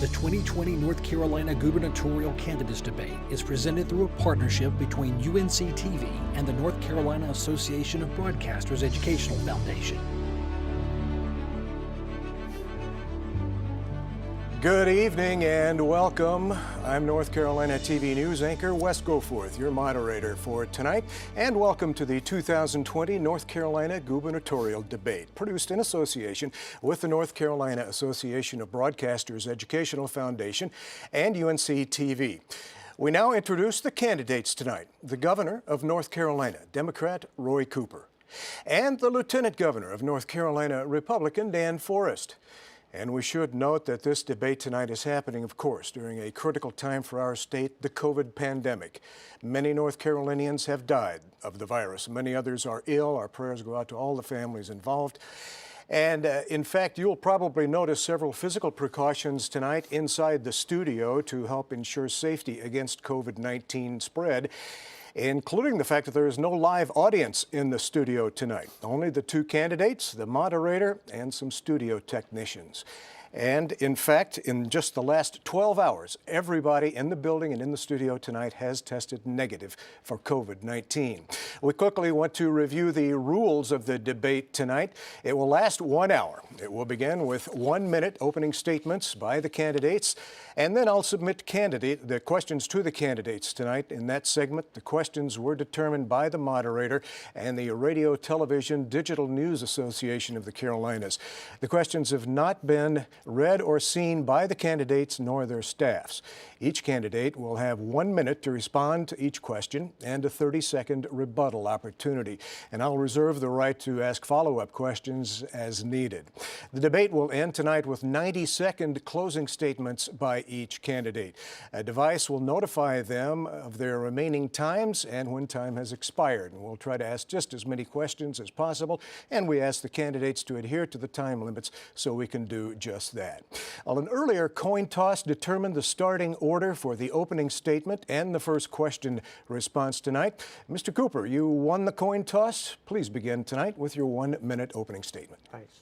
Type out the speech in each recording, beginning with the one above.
The 2020 North Carolina Gubernatorial Candidates Debate is presented through a partnership between UNC TV and the North Carolina Association of Broadcasters Educational Foundation. Good evening and welcome. I'm North Carolina TV News anchor Wes Goforth, your moderator for tonight, and welcome to the 2020 North Carolina Gubernatorial Debate, produced in association with the North Carolina Association of Broadcasters Educational Foundation and UNC TV. We now introduce the candidates tonight: the Governor of North Carolina, Democrat Roy Cooper, and the Lieutenant Governor of North Carolina, Republican Dan Forest. And we should note that this debate tonight is happening, of course, during a critical time for our state, the COVID pandemic. Many North Carolinians have died of the virus. Many others are ill. Our prayers go out to all the families involved. And in fact, you'll probably notice several physical precautions tonight inside the studio to help ensure safety against COVID-19 spread, including the fact that there is no live audience in the studio tonight. Only the two candidates, the moderator, and some studio technicians. And in fact, in just the last 12 hours, everybody in the building and in the studio tonight has tested negative for COVID-19. We quickly want to review the rules of the debate tonight. It will last 1 hour. It will begin with 1 minute opening statements by the candidates, and then I'll submit the questions to the candidates tonight. In that segment, the questions were determined by the moderator and the Radio, Television, Digital News Association of the Carolinas. The questions have not been read or seen by the candidates nor their staffs. Each candidate will have 1 minute to respond to each question and a 30-second rebuttal opportunity. And I'll reserve the right to ask follow-up questions as needed. The debate will end tonight with 90-second closing statements by each candidate. A device will notify them of their remaining times and when time has expired. And we'll try to ask just as many questions as possible, and we ask the candidates to adhere to the time limits so we can do just that. Well, an earlier coin toss determined the starting order for the opening statement and the first question response tonight. Mr. Cooper, you won the coin toss. Please begin tonight with your 1 minute opening statement. Thanks.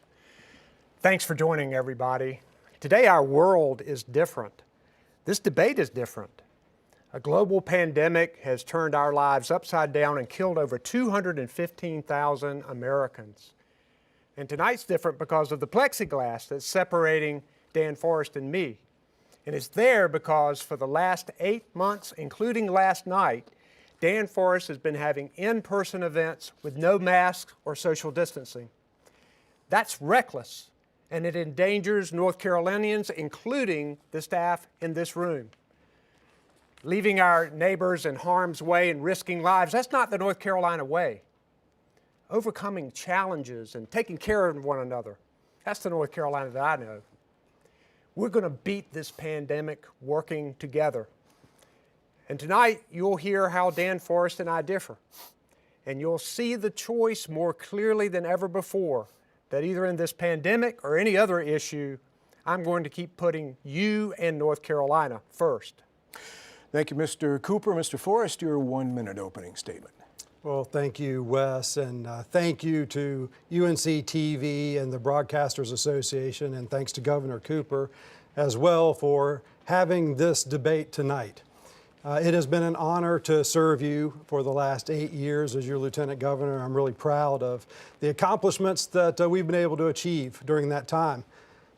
Thanks for joining, everybody. Today, our world is different. This debate is different. A global pandemic has turned our lives upside down and killed over 215,000 Americans. And tonight's different because of the plexiglass that's separating Dan Forest and me. And it's there because for the last 8 months, including last night, Dan Forest has been having in-person events with no masks or social distancing. That's reckless, and it endangers North Carolinians, including the staff in this room. Leaving our neighbors in harm's way and risking lives, that's not the North Carolina way. Overcoming challenges and taking care of one another, that's the North Carolina that I know. We're going to beat this pandemic working together. And tonight, you'll hear how Dan Forest and I differ. And you'll see the choice more clearly than ever before, that either in this pandemic or any other issue, I'm going to keep putting you and North Carolina first. Thank you, Mr. Cooper. Mr. Forest, your 1 minute opening statement. Well, thank you, Wes, and thank you to UNC TV and the Broadcasters Association, and thanks to Governor Cooper as well for having this debate tonight. It has been an honor to serve you for the last 8 years as your Lieutenant Governor. I'm really proud of the accomplishments that we've been able to achieve during that time.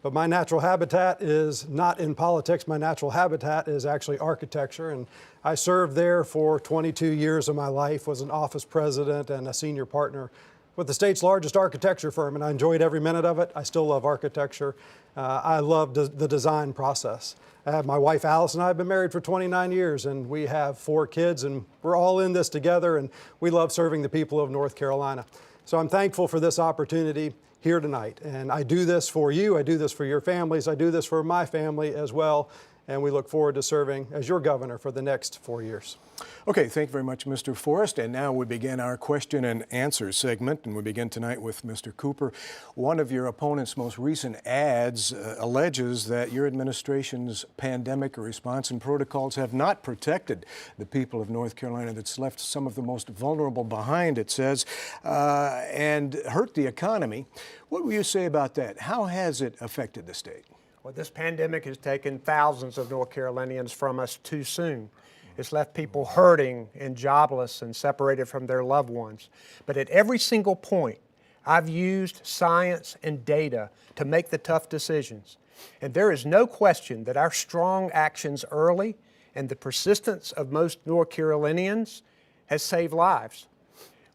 But my natural habitat is not in politics. My natural habitat is actually architecture, and I served there for 22 years of my life, was an office president and a senior partner with the state's largest architecture firm, and I enjoyed every minute of it. I still love architecture. I love the design process. My wife Alice and I have been married for 29 years, and we have 4 kids, and we're all in this together, and we love serving the people of North Carolina. So I'm thankful for this opportunity here tonight. And I do this for you, I do this for your families, I do this for my family as well, and we look forward to serving as your governor for the next 4 years. Okay, thank you very much, Mr. Forest. And now we begin our question and answer segment, and we begin tonight with Mr. Cooper. One of your opponent's most recent ads alleges that your administration's pandemic response and protocols have not protected the people of North Carolina. That's left some of the most vulnerable behind, it says, and hurt the economy. What will you say about that? How has it affected the state? Well, this pandemic has taken thousands of North Carolinians from us too soon. It's left people hurting and jobless and separated from their loved ones. But at every single point, I've used science and data to make the tough decisions. And there is no question that our strong actions early and the persistence of most North Carolinians has saved lives.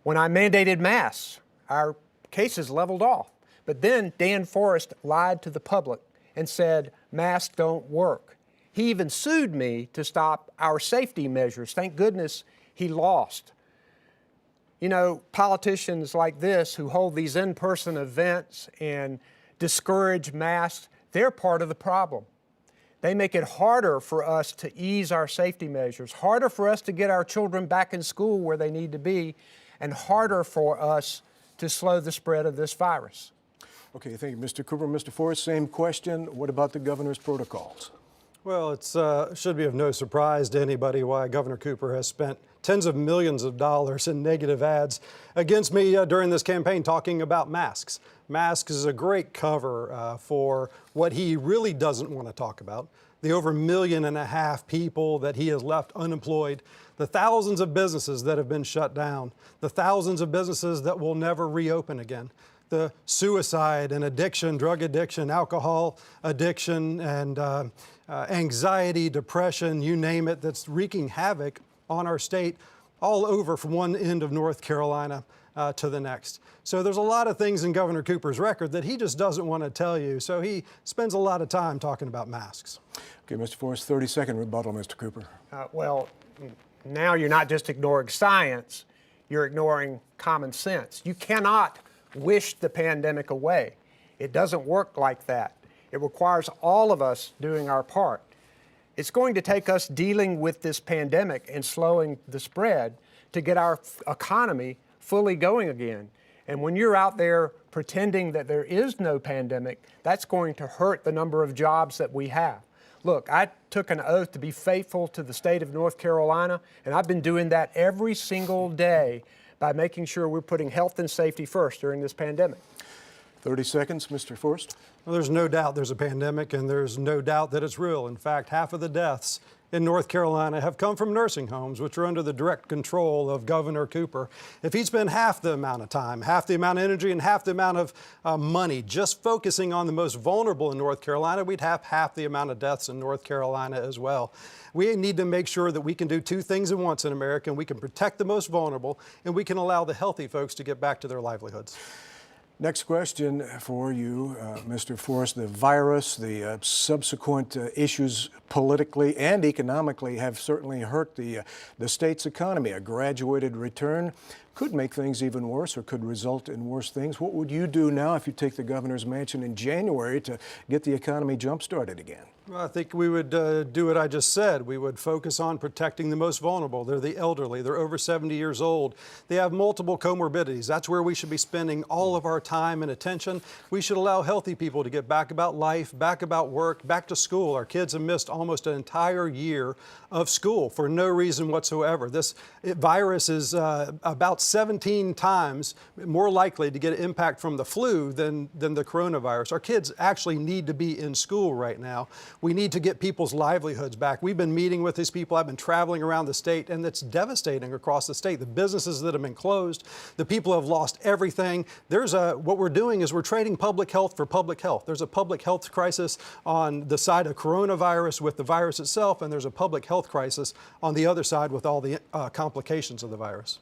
When I mandated masks, our cases leveled off. But then Dan Forest lied to the public and said masks don't work. He even sued me to stop our safety measures. Thank goodness he lost. You know, politicians like this who hold these in-person events and discourage masks, they're part of the problem. They make it harder for us to ease our safety measures, harder for us to get our children back in school where they need to be, and harder for us to slow the spread of this virus. Okay, thank you, Mr. Cooper. Mr. Forrest, same question. What about the governor's protocols? Well, it should be of no surprise to anybody why Governor Cooper has spent tens of millions of dollars in negative ads against me during this campaign talking about masks. Masks is a great cover for what he really doesn't want to talk about. The over 1.5 million people that he has left unemployed, the thousands of businesses that have been shut down, the thousands of businesses that will never reopen again, the suicide and addiction, drug addiction, alcohol addiction, and anxiety, depression, you name it, that's wreaking havoc on our state all over from one end of North Carolina to the next. So there's a lot of things in Governor Cooper's record that he just doesn't want to tell you. So he spends a lot of time talking about masks. Okay, Mr. Forrest, 30-second rebuttal, Mr. Cooper. Well, now you're not just ignoring science, you're ignoring common sense. You cannot wish the pandemic away. It doesn't work like that. It requires all of us doing our part. It's going to take us dealing with this pandemic and slowing the spread to get our economy fully going again. And when you're out there pretending that there is no pandemic, that's going to hurt the number of jobs that we have. Look, I took an oath to be faithful to the state of North Carolina, and I've been doing that every single day by making sure we're putting health and safety first during this pandemic. 30 seconds, Mr. Forrest. Well, there's no doubt there's a pandemic, and there's no doubt that it's real. In fact, half of the deaths in North Carolina have come from nursing homes, which are under the direct control of Governor Cooper. If he'd spend half the amount of time, half the amount of energy, and half the amount of money just focusing on the most vulnerable in North Carolina, we'd have half the amount of deaths in North Carolina as well. We need to make sure that we can do two things at once in America, and we can protect the most vulnerable, and we can allow the healthy folks to get back to their livelihoods. Next question for you, Mr. Forrest. The virus, the subsequent issues politically and economically have certainly hurt the state's economy. A graduated return could make things even worse or could result in worse things. What would you do now if you take the governor's mansion in January to get the economy jump-started again? Well, I think we would do what I just said. We would focus on protecting the most vulnerable. They're the elderly. They're over 70 years old. They have multiple comorbidities. That's where we should be spending all of our time and attention. We should allow healthy people to get back about life, back about work, back to school. Our kids have missed almost an entire year of school for no reason whatsoever. This virus is about 17 times more likely to get an impact from the flu than the coronavirus. Our kids actually need to be in school right now. We need to get people's livelihoods back. We've been meeting with these people. I've been traveling around the state, and it's devastating across the state. The businesses that have been closed, the people have lost everything. What we're doing is we're trading public health for public health. There's a public health crisis on the side of coronavirus with the virus itself, and there's a public health crisis on the other side with all the complications of the virus.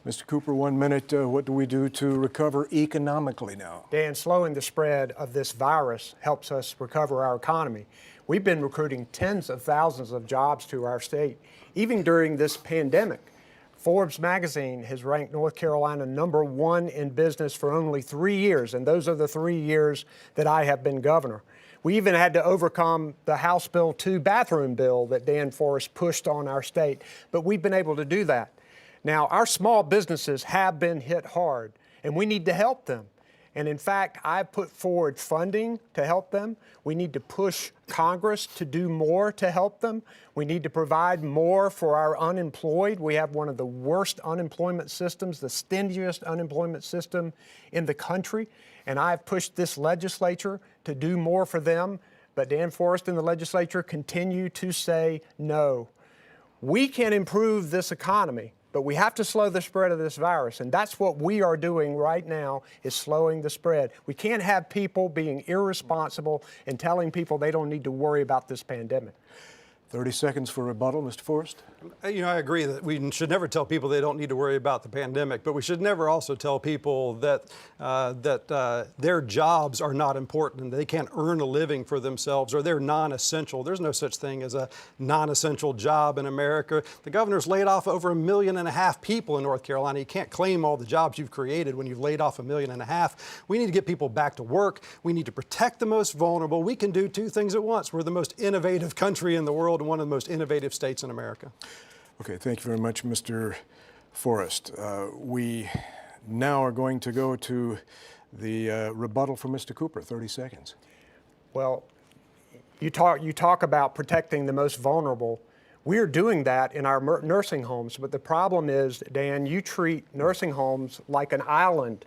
Mr. Cooper, 1 minute. What do we do to recover economically now? Dan, slowing the spread of this virus helps us recover our economy. We've been recruiting tens of thousands of jobs to our state, even during this pandemic. Forbes magazine has ranked North Carolina #1 in business for only 3 years, and those are the 3 years that I have been governor. We even had to overcome the House Bill 2 bathroom bill that Dan Forrest pushed on our state, but we've been able to do that. Now, our small businesses have been hit hard, and we need to help them. And in fact, I put forward funding to help them. We need to push Congress to do more to help them. We need to provide more for our unemployed. We have one of the worst unemployment systems, the stingiest unemployment system in the country. And I've pushed this legislature to do more for them. but Dan Forest and the legislature continue to say no. We can improve this economy, but we have to slow the spread of this virus, and that's what we are doing right now, is slowing the spread. We can't have people being irresponsible and telling people they don't need to worry about this pandemic. 30 seconds for rebuttal, Mr. Forrest. You know, I agree that we should never tell people they don't need to worry about the pandemic, but we should never also tell people that their jobs are not important and they can't earn a living for themselves, or they're non-essential. There's no such thing as a non-essential job in America. The governor's laid off over 1.5 million people in North Carolina. You can't claim all the jobs you've created when you've laid off 1.5 million. We need to get people back to work. We need to protect the most vulnerable. We can do two things at once. We're the most innovative country in the world and one of the most innovative states in America. Okay, thank you very much, Mr. Forrest. We now are going to go to the rebuttal from Mr. Cooper. 30 seconds. Well, you talk about protecting the most vulnerable. We're doing that in our nursing homes, but the problem is, Dan, you treat nursing homes like an island,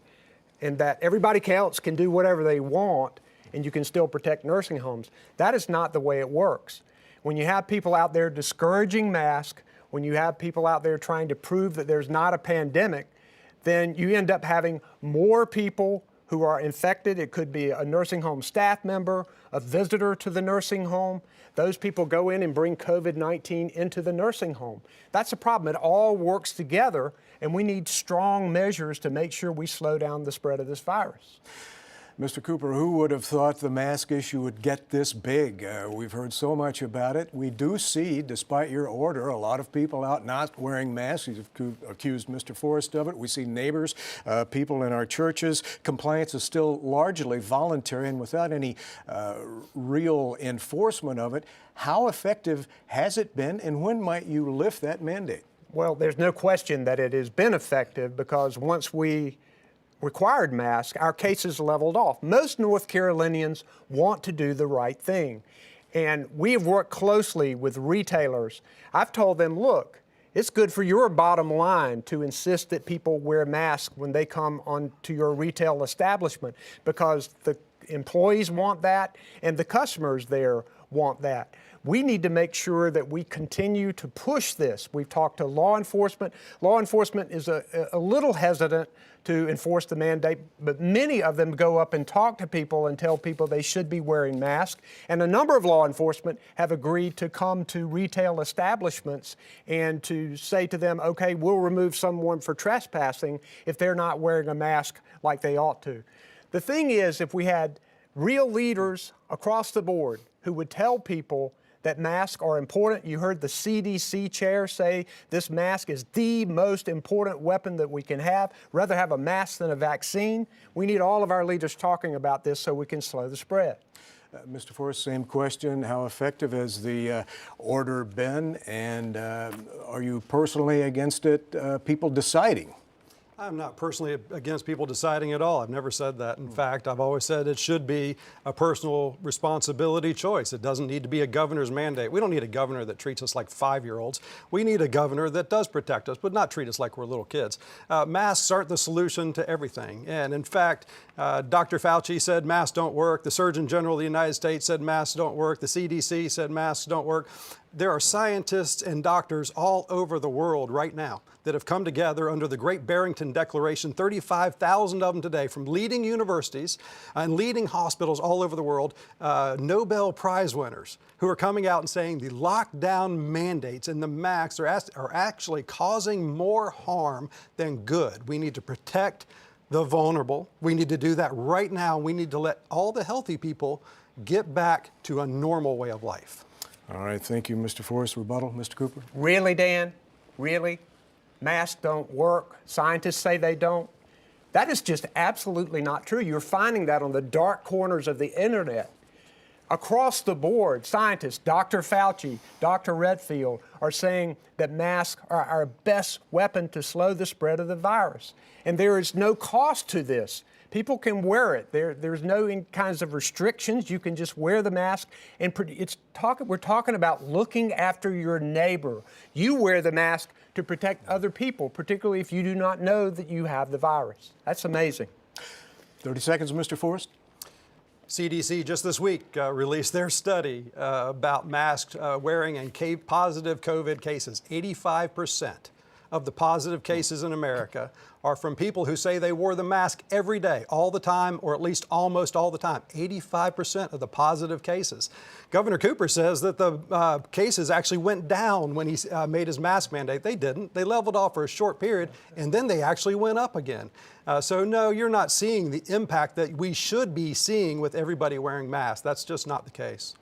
and that everybody else can do whatever they want, and you can still protect nursing homes. That is not the way it works. When you have people out there discouraging masks, when you have people out there trying to prove that there's not a pandemic, then you end up having more people who are infected. It could be a nursing home staff member, a visitor to the nursing home. Those people go in and bring COVID-19 into the nursing home. That's a problem. It all works together, and we need strong measures to make sure we slow down the spread of this virus. Mr. Cooper, who would have thought the mask issue would get this big? We've heard so much about it. We do see, despite your order, a lot of people out not wearing masks. You've accused Mr. Forrest of it. We see neighbors, people in our churches. Compliance is still largely voluntary and without any real enforcement of it. How effective has it been, and when might you lift that mandate? Well, there's no question that it has been effective, because once we required masks, our cases leveled off. Most North Carolinians want to do the right thing. And we have worked closely with retailers. I've told them, look, it's good for your bottom line to insist that people wear masks when they come onto your retail establishment, because the employees want that and the customers there want that. We need to make sure that we continue to push this. We've talked to law enforcement. Law enforcement is a little hesitant to enforce the mandate, but many of them go up and talk to people and tell people they should be wearing masks. And a number of law enforcement have agreed to come to retail establishments and to say to them, okay, we'll remove someone for trespassing if they're not wearing a mask like they ought to. The thing is, if we had real leaders across the board who would tell people that masks are important. You heard the CDC chair say this mask is the most important weapon that we can have. Rather have a mask than a vaccine. We need all of our leaders talking about this so we can slow the spread. Mr. Forrest, same question. How effective has the order been, and are you personally against it, people deciding? I'm not personally against people deciding at all. I've never said that. In fact, I've always said it should be a personal responsibility choice. It doesn't need to be a governor's mandate. We don't need a governor that treats us like 5-year-olds. We need a governor that does protect us, but not treat us like we're little kids. Masks aren't the solution to everything. And in fact, Dr. Fauci said masks don't work. The Surgeon General of the United States said masks don't work. The CDC said masks don't work. There are scientists and doctors all over the world right now that have come together under the Great Barrington Declaration, 35,000 of them today, from leading universities and leading hospitals all over the world, Nobel Prize winners, who are coming out and saying the lockdown mandates and the masks are actually causing more harm than good. We need to protect the vulnerable. We need to do that right now. We need to let all the healthy people get back to a normal way of life. All right, thank you, Mr. Forrest. Rebuttal, Mr. Cooper? Really, Dan? Really? Masks don't work. Scientists say they don't. That is just absolutely not true. You're finding that on the dark corners of the internet. Across the board, scientists, Dr. Fauci, Dr. Redfield, are saying that masks are our best weapon to slow the spread of the virus. And there is no cost to this. People can wear it. There's no kinds of restrictions. You can just wear the mask. And we're talking about looking after your neighbor. You wear the mask to protect other people, particularly if you do not know that you have the virus. That's amazing. 30 seconds, Mr. Forrest. CDC just this week released their study about mask wearing and positive COVID cases. 85% of the positive cases in America are from people who say they wore the mask every day, all the time, or at least almost all the time. 85% of the positive cases. Governor Cooper says that the cases actually went down when he made his mask mandate. They didn't. They leveled off for a short period, and then they actually went up again. So no, you're not seeing the impact that we should be seeing with everybody wearing masks. That's just not the case.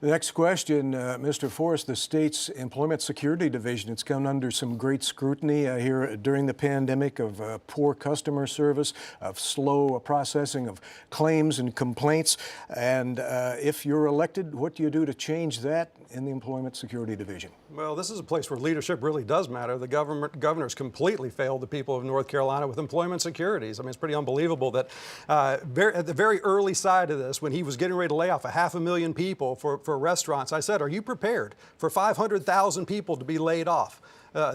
The next question, Mr. Forrest, the state's Employment Security Division, it's come under some great scrutiny here during the pandemic of poor customer service, of slow processing of claims and complaints. And if you're elected, what do you do to change that in the Employment Security Division? Well, this is a place where leadership really does matter. The governor's completely failed the people of North Carolina with employment securities. I mean, it's pretty unbelievable that at the very early side of this, when he was getting ready to lay off 500,000 people for restaurants, I said, are you prepared for 500,000 people to be laid off?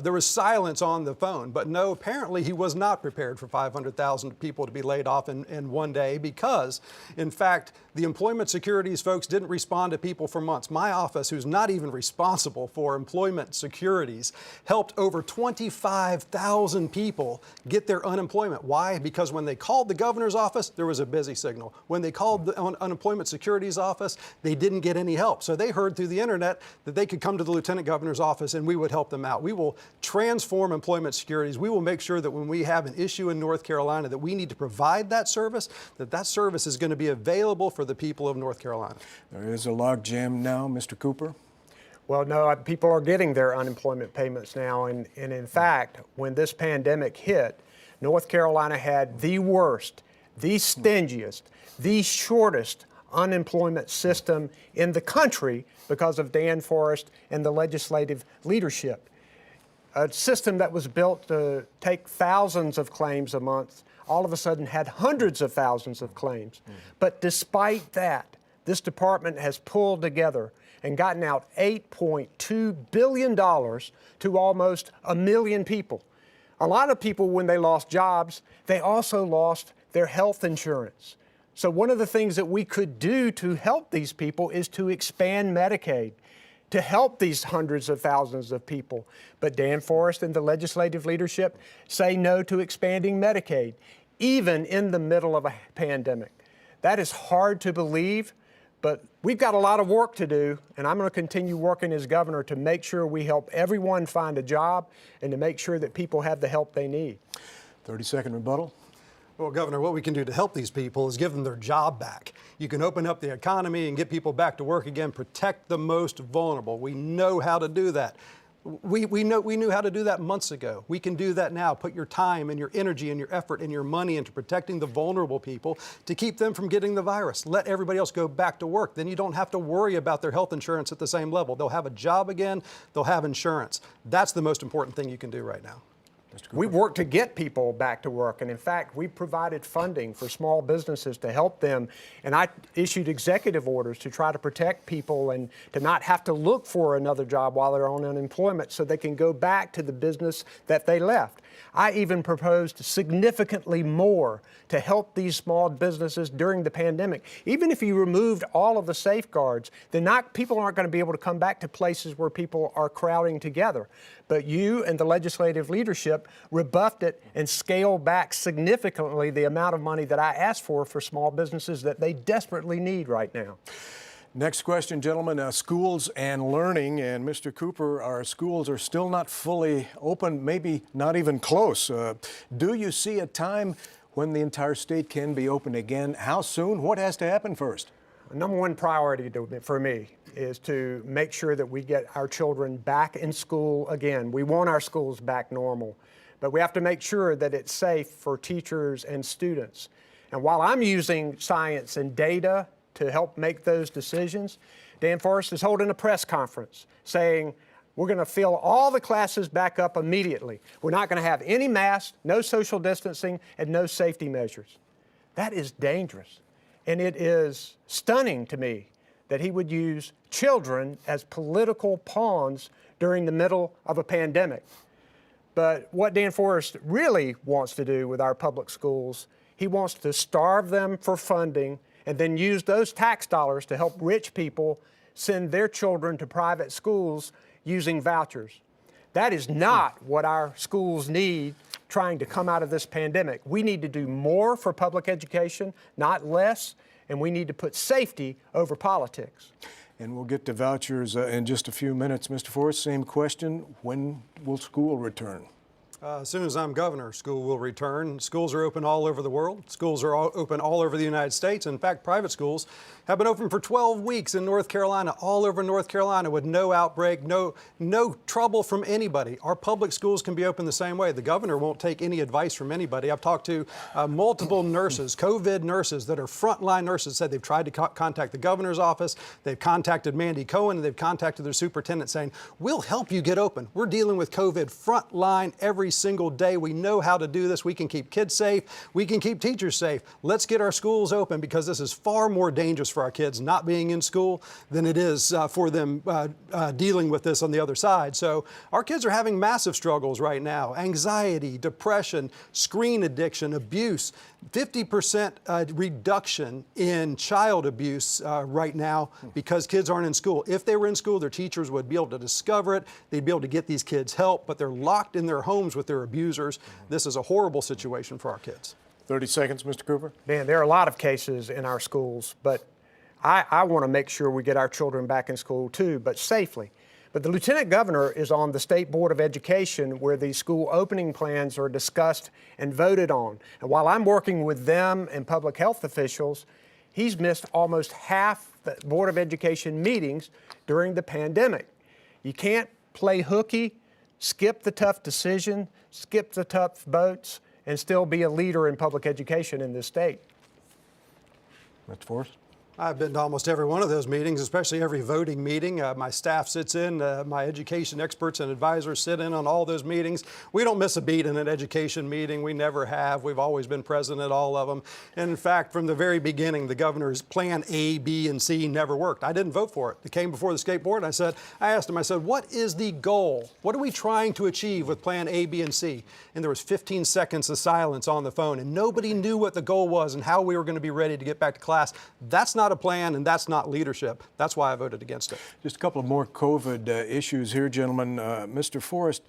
There was silence on the phone, but no, apparently he was not prepared for 500,000 people to be laid off in one day because, in fact, the employment securities folks didn't respond to people for months. My office, who's not even responsible for employment securities, helped over 25,000 people get their unemployment. Why? Because when they called the governor's office, there was a busy signal. When they called the unemployment securities office, they didn't get any help. So they heard through the internet that they could come to the lieutenant governor's office and we would help them out. We will transform employment securities. We will make sure that when we have an issue in North Carolina that we need to provide that service, that service is going to be available for the people of North Carolina. There is a logjam now, Mr. Cooper. Well, no, people are getting their unemployment payments now. And in fact, when this pandemic hit, North Carolina had the worst, the stingiest, the shortest unemployment system in the country because of Dan Forrest and the legislative leadership. A system that was built to take thousands of claims a month all of a sudden had hundreds of thousands of claims. But despite that, this department has pulled together and gotten out $8.2 billion to almost 1 million people. A lot of people, when they lost jobs, they also lost their health insurance. So one of the things that we could do to help these people is to expand Medicaid, to help these hundreds of thousands of people. But Dan Forrest and the legislative leadership say no to expanding Medicaid, even in the middle of a pandemic. That is hard to believe, but we've got a lot of work to do, and I'm going to continue working as governor to make sure we help everyone find a job and to make sure that people have the help they need. 30-second rebuttal. Well, Governor, what we can do to help these people is give them their job back. You can open up the economy and get people back to work again, protect the most vulnerable. We know how to do that. We knew how to do that months ago. We can do that now. Put your time and your energy and your effort and your money into protecting the vulnerable people to keep them from getting the virus. Let everybody else go back to work. Then you don't have to worry about their health insurance at the same level. They'll have a job again. They'll have insurance. That's the most important thing you can do right now. We worked to get people back to work, and in fact, we provided funding for small businesses to help them, and I issued executive orders to try to protect people and to not have to look for another job while they're on unemployment so they can go back to the business that they left. I even proposed significantly more to help these small businesses during the pandemic. Even if you removed all of the safeguards, then people aren't going to be able to come back to places where people are crowding together. But you and the legislative leadership rebuffed it and scaled back significantly the amount of money that I asked for small businesses that they desperately need right now. Next question, gentlemen, schools and learning. And Mr. Cooper, our schools are still not fully open, maybe not even close. Do you see a time when the entire state can be open again? How soon? What has to happen first? Number one priority for me is to make sure that we get our children back in school again. We want our schools back normal, but we have to make sure that it's safe for teachers and students. And while I'm using science and data to help make those decisions, Dan Forrest is holding a press conference saying we're going to fill all the classes back up immediately. We're not going to have any masks, no social distancing, and no safety measures. That is dangerous. And it is stunning to me that he would use children as political pawns during the middle of a pandemic. But what Dan Forrest really wants to do with our public schools, he wants to starve them for funding and then use those tax dollars to help rich people send their children to private schools using vouchers. That is not what our schools need trying to come out of this pandemic. We need to do more for public education, not less, and we need to put safety over politics. And we'll get to vouchers in just a few minutes. Mr. Forrest, same question. When will school return? As soon as I'm governor, school will return. Schools are open all over the world. Schools are open all over the United States. In fact, private schools have been open for 12 weeks in North Carolina, all over North Carolina with no outbreak, no trouble from anybody. Our public schools can be open the same way. The governor won't take any advice from anybody. I've talked to multiple nurses, COVID nurses that are frontline nurses, said they've tried to contact the governor's office. They've contacted Mandy Cohen, and they've contacted their superintendent saying, we'll help you get open. We're dealing with COVID frontline every single day. We know how to do this. We can keep kids safe. We can keep teachers safe. Let's get our schools open, because this is far more dangerous for our kids not being in school than it is for them dealing with this on the other side. So our kids are having massive struggles right now. Anxiety, depression, screen addiction, abuse. 50% reduction in child abuse right now because kids aren't in school. If they were in school, their teachers would be able to discover it. They'd be able to get these kids help, but they're locked in their homes with their abusers. This is a horrible situation for our kids. 30 seconds, Mr. Cooper. Dan, there are a lot of cases in our schools, but I want to make sure we get our children back in school too, but safely. But the Lieutenant Governor is on the State Board of Education, where these school opening plans are discussed and voted on. And while I'm working with them and public health officials, he's missed almost half the Board of Education meetings during the pandemic. You can't play hooky, skip the tough decision, skip the tough votes, and still be a leader in public education in this state. Mr. Forrest? I've been to almost every one of those meetings, especially every voting meeting. My staff sits in, my education experts and advisors sit in on all those meetings. We don't miss a beat in an education meeting. We never have. We've always been present at all of them. And in fact, from the very beginning, the governor's plan A, B, and C never worked. I didn't vote for it. It came before the state board, and I asked him, I said, what is the goal? What are we trying to achieve with plan A, B, and C? And there was 15 seconds of silence on the phone, and nobody knew what the goal was and how we were going to be ready to get back to class. That's not a plan, and that's not leadership. That's why I voted against it. Just a couple of more COVID issues here, gentlemen. Mr. Forrest,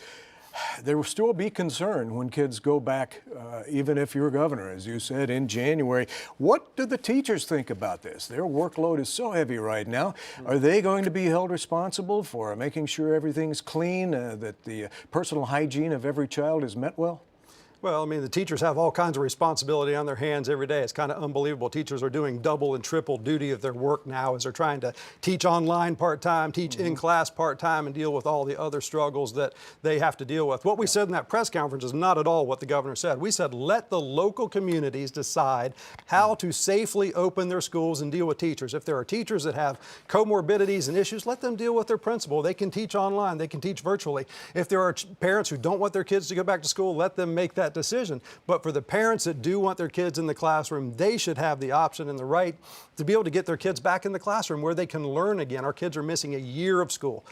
there will still be concern when kids go back, even if you're governor, as you said, in January. What do the teachers think about this? Their workload is so heavy right now. Are they going to be held responsible for making sure everything's clean, that the personal hygiene of every child is met well? Well, I mean, the teachers have all kinds of responsibility on their hands every day. It's kind of unbelievable. Teachers are doing double and triple duty of their work now as they're trying to teach online part-time, teach in class part-time, and deal with all the other struggles that they have to deal with. What we said in that press conference is not at all what the governor said. We said, let the local communities decide how to safely open their schools and deal with teachers. If there are teachers that have comorbidities and issues, let them deal with their principal. They can teach online. They can teach virtually. If there are parents who don't want their kids to go back to school, let them make that decision. But for the parents that do want their kids in the classroom, they should have the option and the right to be able to get their kids back in the classroom where they can learn again. Our kids are missing a year of school.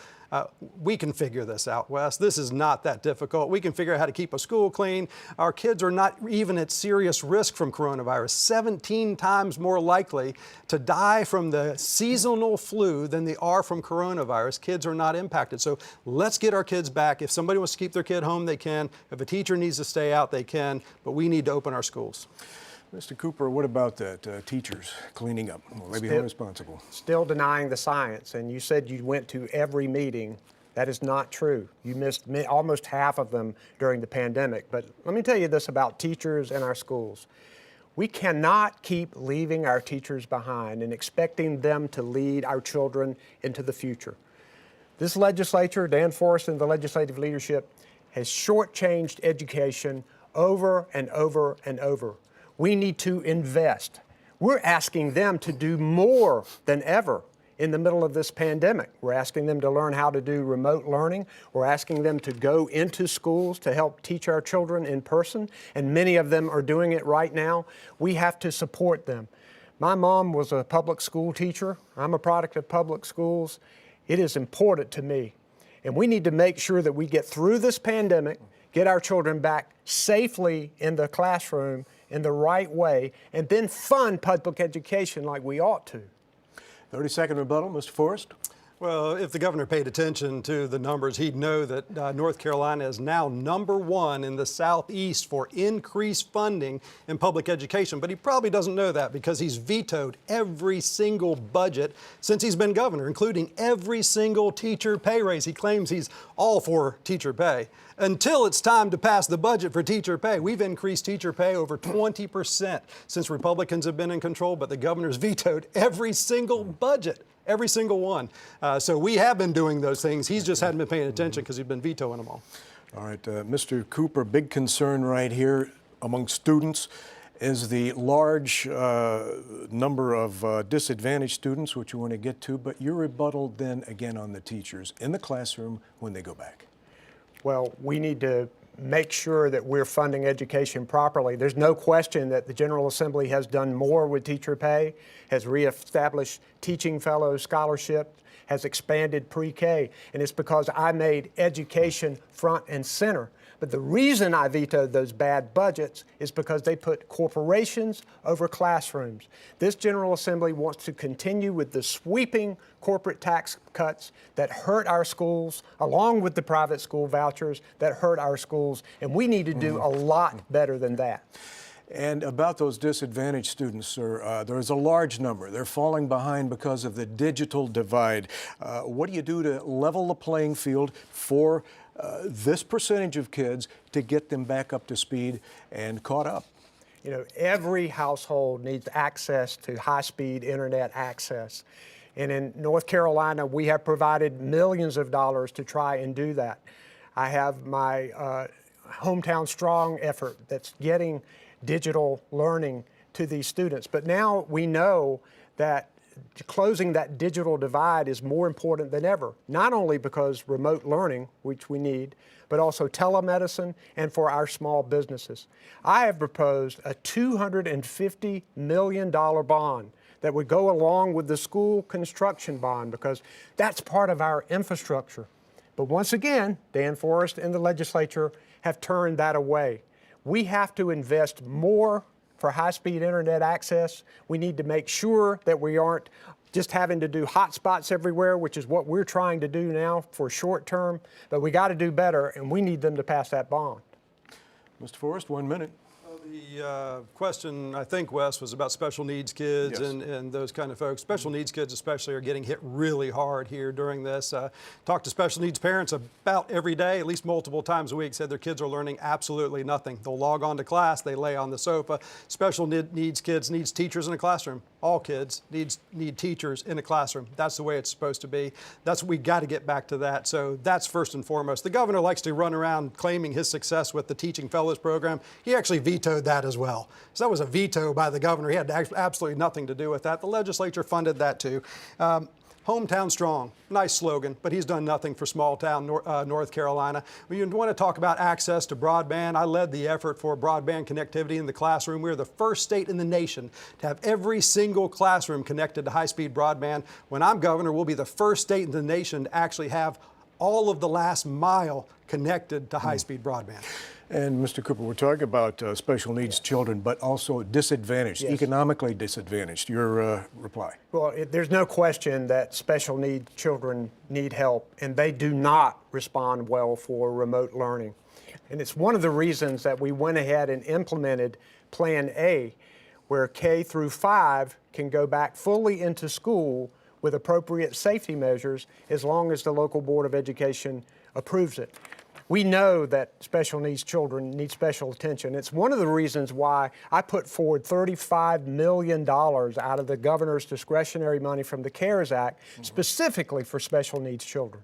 We can figure this out, Wes. This is not that difficult. We can figure out how to keep a school clean. Our kids are not even at serious risk from coronavirus, 17 times more likely to die from the seasonal flu than they are from coronavirus. Kids are not impacted. So let's get our kids back. If somebody wants to keep their kid home, they can. If a teacher needs to stay out, they can. But we need to open our schools. Mr. Cooper, what about that? Teachers cleaning up? Will they be held responsible? Still denying the science, and you said you went to every meeting. That is not true. You missed almost half of them during the pandemic. But let me tell you this about teachers and our schools. We cannot keep leaving our teachers behind and expecting them to lead our children into the future. This legislature, Dan Forrest and the legislative leadership, has shortchanged education over and over and over. We need to invest. We're asking them to do more than ever in the middle of this pandemic. We're asking them to learn how to do remote learning. We're asking them to go into schools to help teach our children in person, and many of them are doing it right now. We have to support them. My mom was a public school teacher. I'm a product of public schools. It is important to me. And we need to make sure that we get through this pandemic, get our children back safely in the classroom, in the right way and then fund public education like we ought to. 30-second rebuttal, Mr. Forrest. Well, if the governor paid attention to the numbers, he'd know that North Carolina is now #1 in the Southeast for increased funding in public education. But he probably doesn't know that because he's vetoed every single budget since he's been governor, including every single teacher pay raise. He claims he's all for teacher pay. Until it's time to pass the budget for teacher pay, we've increased teacher pay over 20% since Republicans have been in control, but the governor's vetoed every single budget. Every single one. So we have been doing those things. He's just hadn't been paying attention because he's been vetoing them all. All right, Mr. Cooper, big concern right here among students is the large number of disadvantaged students, which you want to get to, but your rebuttal then again on the teachers in the classroom when they go back. Well, we need to make sure that we're funding education properly. There's no question that the General Assembly has done more with teacher pay, has reestablished teaching fellow scholarship, has expanded pre-K, and it's because I made education front and center. But the reason I vetoed those bad budgets is because they put corporations over classrooms. This General Assembly wants to continue with the sweeping corporate tax cuts that hurt our schools, along with the private school vouchers that hurt our schools, and we need to do a lot better than that. And about those disadvantaged students, sir, there's a large number. They're falling behind because of the digital divide. What do you do to level the playing field for this percentage of kids to get them back up to speed and caught up? You know, every household needs access to high-speed internet access. And in North Carolina, we have provided millions of dollars to try and do that. I have my Hometown Strong effort that's getting digital learning to these students. But now we know that closing that digital divide is more important than ever, not only because remote learning, which we need, but also telemedicine and for our small businesses. I have proposed a $250 million bond that would go along with the school construction bond because that's part of our infrastructure. But once again, Dan Forrest and the legislature have turned that away. We have to invest more for high-speed internet access. We need to make sure that we aren't just having to do hotspots everywhere, which is what we're trying to do now for short term, but we got to do better, and we need them to pass that bond. Mr. Forrest, 1 minute. The question, I think, Wes, was about special needs kids. Yes. and those kind of folks. Special needs kids especially are getting hit really hard here during this. Talk to special needs parents about every day, at least multiple times a week, said their kids are learning absolutely nothing. They'll log on to class, they lay on the sofa. Special needs kids needs teachers in a classroom. All kids need teachers in a classroom. That's the way it's supposed to be. We got to get back to that. So that's first and foremost. The governor likes to run around claiming his success with the Teaching Fellows program. He actually vetoed that as well. So that was a veto by the governor. He had absolutely nothing to do with that. The legislature funded that too. Hometown Strong, nice slogan, but he's done nothing for small town North Carolina. When you want to talk about access to broadband, I led the effort for broadband connectivity in the classroom. We're the first state in the nation to have every single classroom connected to high-speed broadband. When I'm governor, we'll be the first state in the nation to actually have all of the last mile connected to high-speed broadband. And Mr. Cooper, we're talking about special needs children, but also disadvantaged, Yes. Economically disadvantaged. Your reply. Well, there's no question that special needs children need help, and they do not respond well for remote learning. And it's one of the reasons that we went ahead and implemented Plan A, where K through 5 can go back fully into school with appropriate safety measures as long as the local Board of Education approves it. We know that special needs children need special attention. It's one of the reasons why I put forward $35 million out of the governor's discretionary money from the CARES Act specifically for special needs children.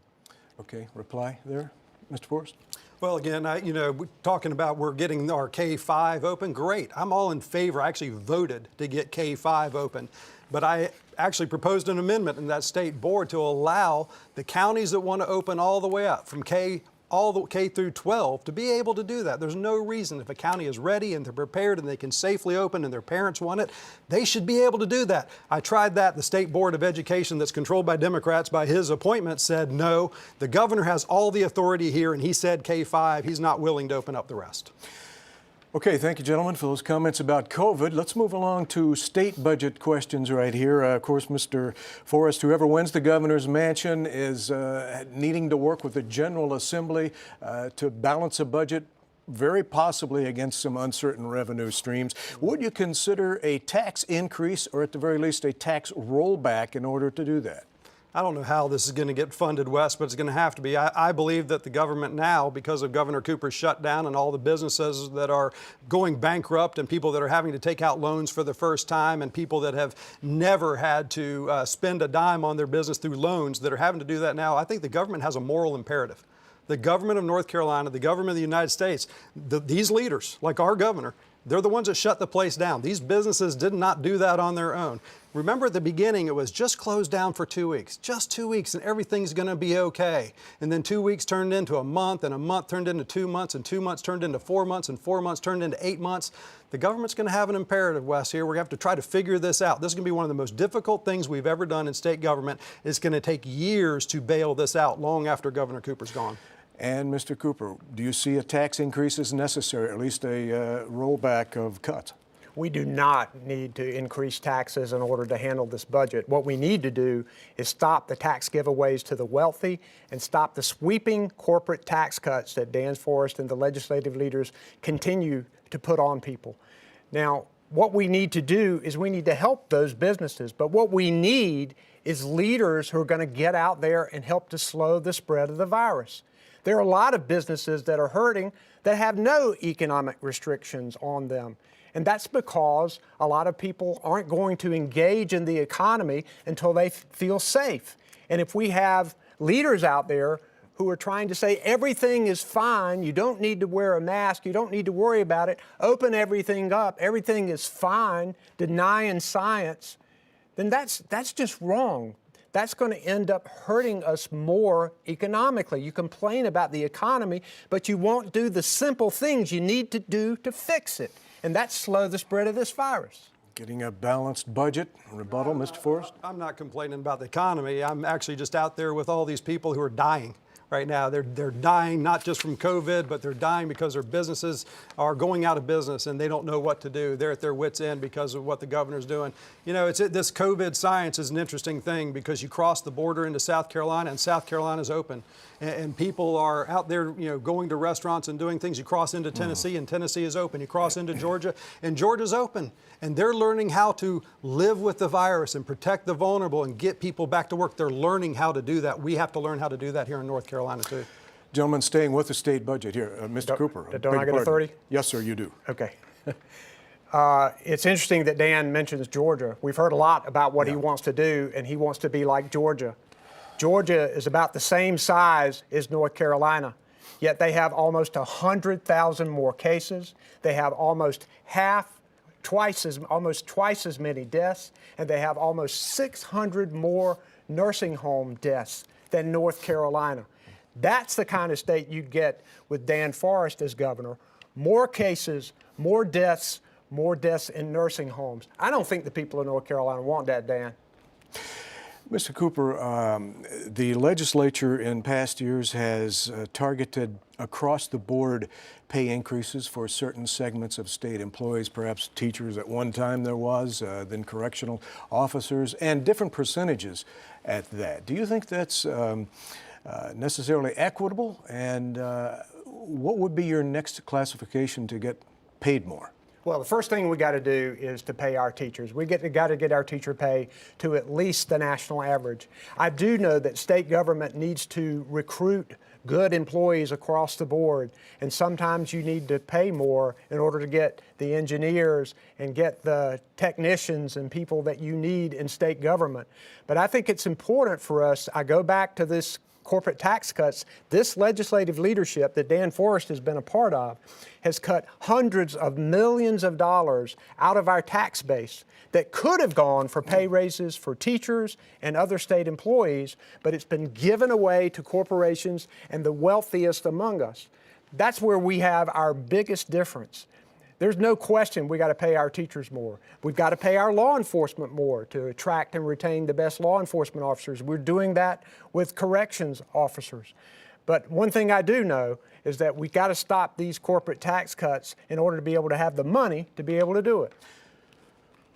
Okay, reply there, Mr. Forrest? Well, again, we're talking about we're getting our K-5 open. Great. I'm all in favor. I actually voted to get K-5 open. But I actually proposed an amendment in that state board to allow the counties that want to open all the way up from K through 12 to be able to do that. There's no reason if a county is ready and they're prepared and they can safely open and their parents want it, they should be able to do that. I tried that. The State Board of Education that's controlled by Democrats by his appointment said no. The governor has all the authority here and he said K-5. He's not willing to open up the rest. Okay, thank you, gentlemen, for those comments about COVID. Let's move along to state budget questions right here. Of course, Mr. Forrest, whoever wins the governor's mansion is needing to work with the General Assembly to balance a budget, very possibly against some uncertain revenue streams. Would you consider a tax increase or at the very least a tax rollback in order to do that? I don't know how this is going to get funded, Wes, but it's going to have to be. I believe that the government now, because of Governor Cooper's shutdown and all the businesses that are going bankrupt and people that are having to take out loans for the first time and people that have never had to spend a dime on their business through loans that are having to do that now, I think the government has a moral imperative. The government of North Carolina, the government of the United States, these leaders, like our governor, they're the ones that shut the place down. These businesses did not do that on their own. Remember at the beginning, it was just closed down for 2 weeks, just 2 weeks, and everything's going to be okay. And then 2 weeks turned into a month, and a month turned into 2 months, and 2 months turned into 4 months, and 4 months turned into 8 months. The government's going to have an imperative, Wes, here. We're going to have to try to figure this out. This is going to be one of the most difficult things we've ever done in state government. It's going to take years to bail this out long after Governor Cooper's gone. And Mr. Cooper, do you see a tax increase as necessary, or at least a rollback of cuts? We do not need to increase taxes in order to handle this budget. What we need to do is stop the tax giveaways to the wealthy and stop the sweeping corporate tax cuts that Dan Forrest and the legislative leaders continue to put on people. Now, what we need to do is we need to help those businesses, but what we need is leaders who are going to get out there and help to slow the spread of the virus. There are a lot of businesses that are hurting that have no economic restrictions on them. And that's because a lot of people aren't going to engage in the economy until they feel safe. And if we have leaders out there who are trying to say everything is fine, you don't need to wear a mask, you don't need to worry about it, open everything up, everything is fine, denying science, then that's just wrong. That's going to end up hurting us more economically. You complain about the economy, but you won't do the simple things you need to do to fix it, and that's slow the spread of this virus. Getting a balanced budget. Rebuttal, Mr. Forrest? I'm not complaining about the economy. I'm actually just out there with all these people who are dying right now. They're dying not just from COVID, but they're dying because their businesses are going out of business and they don't know what to do. They're at their wits' end because of what the governor's doing. You know, this COVID science is an interesting thing because you cross the border into South Carolina and South Carolina's open. And people are out there, you know, going to restaurants and doing things. You cross into Tennessee and Tennessee is open. You cross into Georgia and Georgia's open. And they're learning how to live with the virus and protect the vulnerable and get people back to work. They're learning how to do that. We have to learn how to do that here in North Carolina, too. Gentlemen, staying with the state budget here. Mr. Cooper. Don't I get a 30? Yes, sir, you do. Okay. It's interesting that Dan mentions Georgia. We've heard a lot about what he wants to do, and he wants to be like Georgia. Georgia is about the same size as North Carolina, yet they have almost 100,000 more cases. They have almost twice as many deaths, and they have almost 600 more nursing home deaths than North Carolina. That's the kind of state you'd get with Dan Forrest as governor. More cases, more deaths in nursing homes. I don't think the people of North Carolina want that, Dan. Mr. Cooper, the legislature in past years has targeted across-the-board pay increases for certain segments of state employees, perhaps teachers at one time there was, then correctional officers, and different percentages at that. Do you think that's necessarily equitable? And what would be your next classification to get paid more? Well, the first thing we got to do is to pay our teachers. We got to get our teacher pay to at least the national average. I do know that state government needs to recruit good employees across the board, and sometimes you need to pay more in order to get the engineers and get the technicians and people that you need in state government. But I think it's important for us, I go back to this corporate tax cuts, this legislative leadership that Dan Forrest has been a part of has cut hundreds of millions of dollars out of our tax base that could have gone for pay raises for teachers and other state employees, but it's been given away to corporations and the wealthiest among us. That's where we have our biggest difference. There's no question we got to pay our teachers more. We've got to pay our law enforcement more to attract and retain the best law enforcement officers. We're doing that with corrections officers. But one thing I do know is that we got to stop these corporate tax cuts in order to be able to have the money to be able to do it.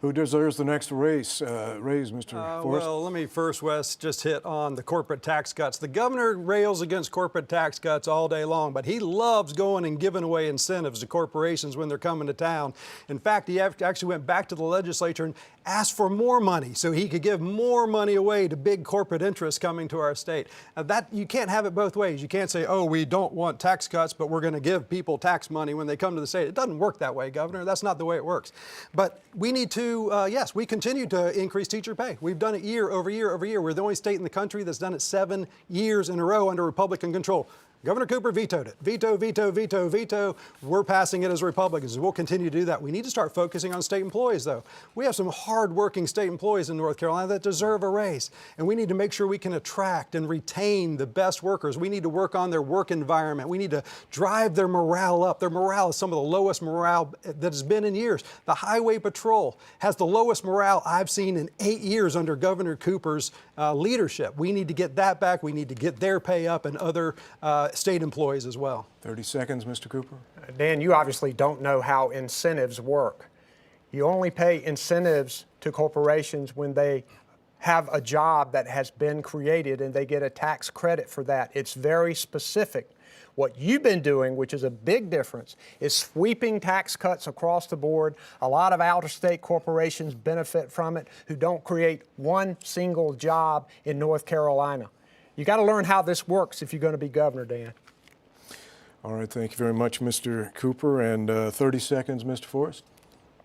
Who deserves the next raise, Mr. Forrest? Well, let me first, Wes, just hit on the corporate tax cuts. The governor rails against corporate tax cuts all day long, but he loves going and giving away incentives to corporations when they're coming to town. In fact, he actually went back to the legislature and asked for more money so he could give more money away to big corporate interests coming to our state. Now that, you can't have it both ways. You can't say, oh, we don't want tax cuts, but we're going to give people tax money when they come to the state. It doesn't work that way, Governor. That's not the way it works. But we need to, yes, we continue to increase teacher pay. We've done it year over year over year. We're the only state in the country that's done it 7 years in a row under Republican control. Governor Cooper vetoed it. Veto, veto, veto, veto. We're passing it as Republicans. We'll continue to do that. We need to start focusing on state employees, though. We have some hard-working state employees in North Carolina that deserve a raise, and we need to make sure we can attract and retain the best workers. We need to work on their work environment. We need to drive their morale up. Their morale is some of the lowest morale that has been in years. The Highway Patrol has the lowest morale I've seen in 8 years under Governor Cooper's leadership. We need to get that back. We need to get their pay up and other state employees as well. 30 seconds, Mr. Cooper. Dan, you obviously don't know how incentives work. You only pay incentives to corporations when they have a job that has been created and they get a tax credit for that. It's very specific. What you've been doing, which is a big difference, is sweeping tax cuts across the board. A lot of out-of-state corporations benefit from it who don't create one single job in North Carolina. You got to learn how this works if you're going to be governor, Dan. All right, thank you very much, Mr. Cooper. And 30 seconds, Mr. Forrest.